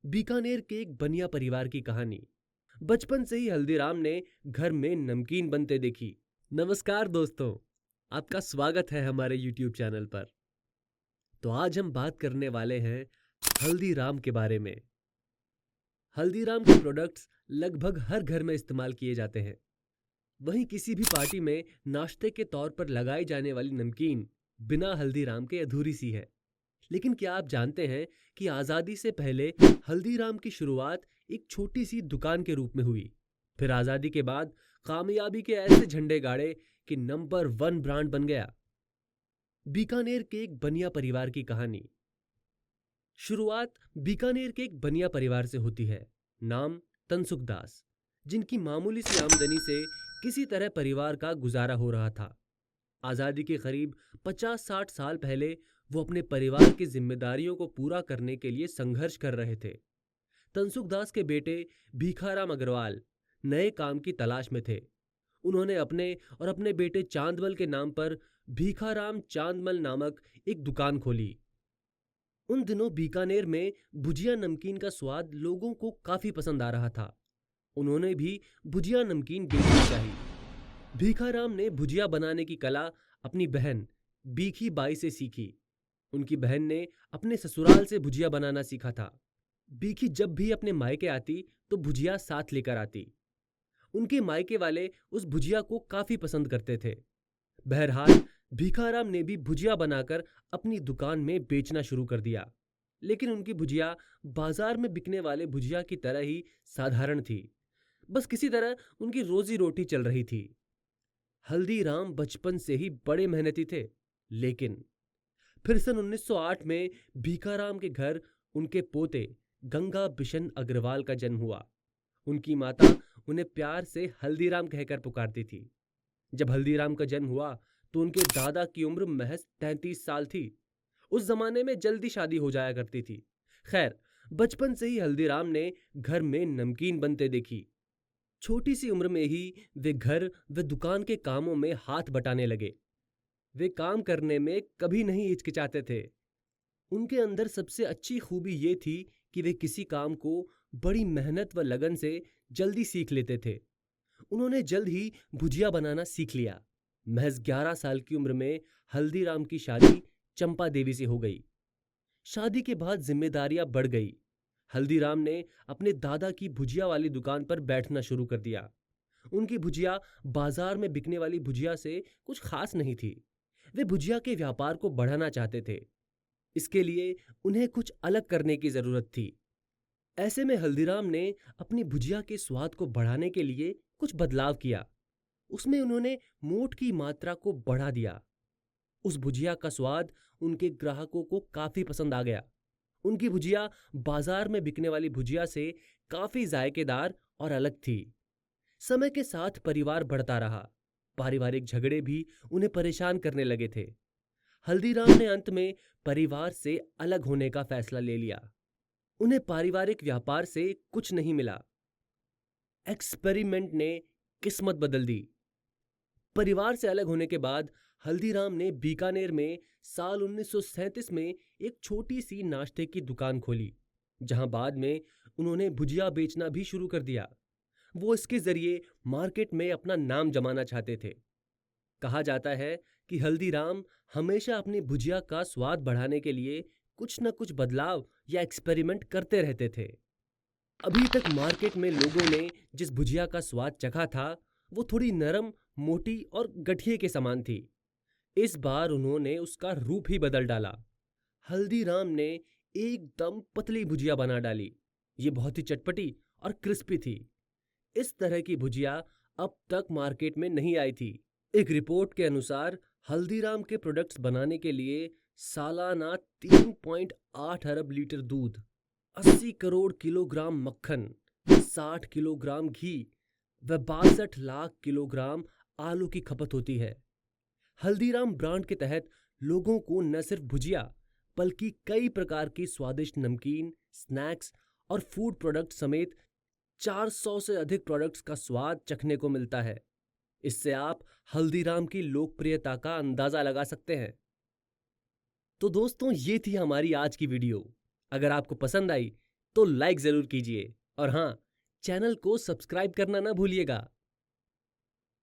बीकानेर के एक बनिया परिवार की कहानी। बचपन से ही हल्दीराम ने घर में नमकीन बनते देखी। नमस्कार दोस्तों, आपका स्वागत है हमारे YouTube चैनल पर। तो आज हम बात करने वाले हैं हल्दीराम के बारे में। हल्दीराम के प्रोडक्ट्स लगभग हर घर में इस्तेमाल किए जाते हैं। वहीं किसी भी पार्टी में नाश्ते के तौर पर लगाई जाने वाली नमकीन बिना हल्दीराम के अधूरी सी है। लेकिन क्या आप जानते हैं कि आज़ादी से पहले हल्दीराम की शुरुआत एक छोटी सी दुकान के रूप में हुई। फिर आज़ादी के बाद कामयाबी के ऐसे झंडे गाड़े कि नंबर 1 ब्रांड बन गया। बीकानेर के एक बनिया परिवार की कहानी। शुरुआत बीकानेर के एक बनिया परिवार से होती है। नाम तनसुख दास, जिनकी मामूली सी आमदनी से किसी तरह परिवार का गुजारा हो रहा था। आज़ादी के करीब 50-60 साल पहले वो अपने परिवार की जिम्मेदारियों को पूरा करने के लिए संघर्ष कर रहे थे। तनसुख दास के बेटे भीखाराम अग्रवाल नए काम की तलाश में थे। उन्होंने अपने और अपने बेटे चांदमल के नाम पर भीखाराम चांदमल नामक एक दुकान खोली। उन दिनों बीकानेर में भुजिया नमकीन का स्वाद लोगों को काफी पसंद आ रहा था। उन्होंने भी भुजिया नमकीन बेचनी चाहिए। भीखाराम ने भुजिया बनाने की कला अपनी बहन बीखी बाई से सीखी। उनकी बहन ने अपने ससुराल से भुजिया बनाना सीखा था। बीखी जब भी अपने मायके आती तो भुजिया साथ लेकर आती। उनके मायके वाले उस भुजिया को काफी पसंद करते थे। बहरहाल भीखाराम ने भी भुजिया बनाकर अपनी दुकान में बेचना शुरू कर दिया। लेकिन उनकी भुजिया बाजार में बिकने वाले भुजिया की तरह ही साधारण थी। बस किसी तरह उनकी रोजी रोटी चल रही थी। हल्दीराम बचपन से ही बड़े मेहनती थे। लेकिन फिर सन 1908 में भीखाराम के घर उनके पोते गंगा बिशन अग्रवाल का जन्म हुआ। उनकी माता उन्हें प्यार से हल्दीराम कहकर पुकारती थी। जब हल्दीराम का जन्म हुआ तो उनके दादा की उम्र महज 33 साल थी। उस जमाने में जल्दी शादी हो जाया करती थी। खैर, बचपन से ही हल्दीराम ने घर में नमकीन बनते देखी। छोटी सी उम्र में ही वे घर व दुकान के कामों में हाथ बटाने लगे। वे काम करने में कभी नहीं हिचकिचाते थे। उनके अंदर सबसे अच्छी खूबी ये थी कि वे किसी काम को बड़ी मेहनत व लगन से जल्दी सीख लेते थे। उन्होंने जल्द ही भुजिया बनाना सीख लिया। महज 11 साल की उम्र में हल्दीराम की शादी चंपा देवी से हो गई। शादी के बाद जिम्मेदारियां बढ़ गई। हल्दीराम ने अपने दादा की भुजिया वाली दुकान पर बैठना शुरू कर दिया। उनकी भुजिया बाजार में बिकने वाली भुजिया से कुछ खास नहीं थी। वे भुजिया के व्यापार को बढ़ाना चाहते थे। इसके लिए उन्हें कुछ अलग करने की जरूरत थी। ऐसे में हल्दीराम ने अपनी भुजिया के स्वाद को बढ़ाने के लिए कुछ बदलाव किया। उसमें उन्होंने मोठ की मात्रा को बढ़ा दिया। उस भुजिया का स्वाद उनके ग्राहकों को काफी पसंद आ गया। उनकी भुजिया बाजार में बिकने वाली भुजिया से काफी जायकेदार और अलग थी। समय के साथ परिवार बढ़ता रहा। पारिवारिक झगड़े भी उन्हें परेशान करने लगे थे। हल्दीराम ने अंत में परिवार से अलग होने का फैसला ले लिया। उन्हें पारिवारिक व्यापार से कुछ नहीं मिला। एक्सपेरिमेंट ने किस्मत बदल दी। परिवार से अलग होने के बाद हल्दीराम ने बीकानेर में साल 1937 में एक छोटी सी नाश्ते की दुकान खोली, जहां बाद में उन्होंने भुजिया बेचना भी शुरू कर दिया। वो इसके जरिए मार्केट में अपना नाम जमाना चाहते थे। कहा जाता है कि हल्दीराम हमेशा अपनी भुजिया का स्वाद बढ़ाने के लिए कुछ न कुछ बदलाव या एक्सपेरिमेंट करते रहते थे। अभी तक मार्केट में लोगों ने जिस भुजिया का स्वाद चखा था वो थोड़ी नरम, मोटी और गठिए के समान थी। इस बार उन्होंने उसका रूप ही बदल डाला। हल्दीराम ने एकदम पतली भुजिया बना डाली। ये बहुत ही चटपटी और क्रिस्पी थी। इस तरह की भुजिया अब तक मार्केट में नहीं आई थी। एक रिपोर्ट के अनुसार हल्दीराम के प्रोडक्ट्स बनाने के लिए सालाना 3.8 अरब लीटर दूध, 80 करोड़ किलोग्राम मक्खन, 60 किलोग्राम घी व 62 लाख किलोग्राम आलू की खपत होती है। हल्दीराम ब्रांड के तहत लोगों को न सिर्फ भुजिया बल्कि कई प्रकार की स्वादिष्ट नमकीन, स्नैक्स और फूड प्रोडक्ट समेत 400 से अधिक प्रोडक्ट्स का स्वाद चखने को मिलता है। इससे आप हल्दीराम की लोकप्रियता का अंदाजा लगा सकते हैं। तो दोस्तों, ये थी हमारी आज की वीडियो। अगर आपको पसंद आई तो लाइक जरूर कीजिए और हाँ, चैनल को सब्सक्राइब करना ना भूलिएगा।